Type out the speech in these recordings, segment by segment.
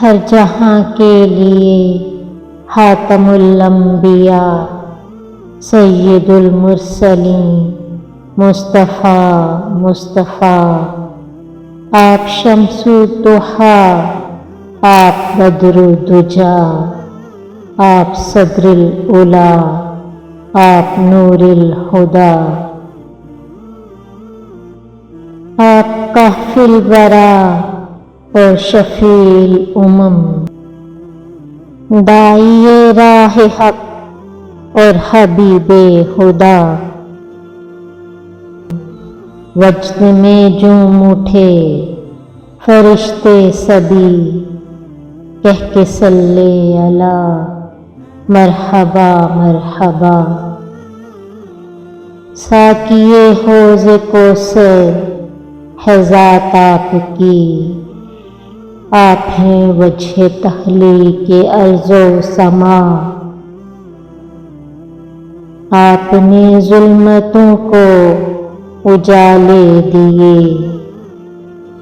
ہر جہاں کے لیے خاتم الانبیاء سید المرسلین مصطفیٰ آپ شمس الضحیٰ، آپ بدر الدجا، آپ صدر الاولیٰ، آپ نور الہدیٰ، آپ کافی الورا اور شفیع الامم، داعی راہ حق اور حبیب خدا۔ وجد میں جھوم اٹھے فرشتے سبھی، کہہ کے صلی علی مرحبا مرحبا۔ ساقیِ حوض کوثر ہے ذات آپ کی، آپ ہیں وجہ تخلیق ارض و سما۔ آپ نے ظلمتوں کو اجالے دیے،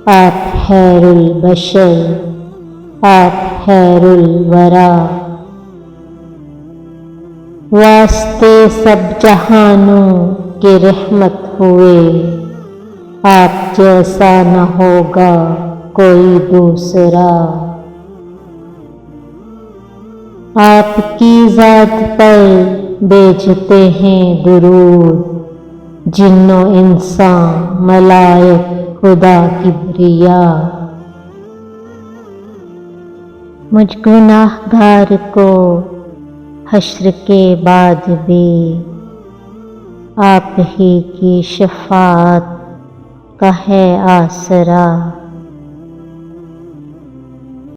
آپ خیر البشر، آپ خیر الورا۔ واسطے سب جہانوں کے رحمت ہوئے، آپ جیسا نہ ہوگا کوئی دوسرا۔ آپ کی ذات پر بھیجتے ہیں درود جن و انسان، ملائک، خدا کبریا۔ مجھ گناہ گار کو حشر کے بعد بھی آپ ہی کی شفاعت کا ہے آسرا۔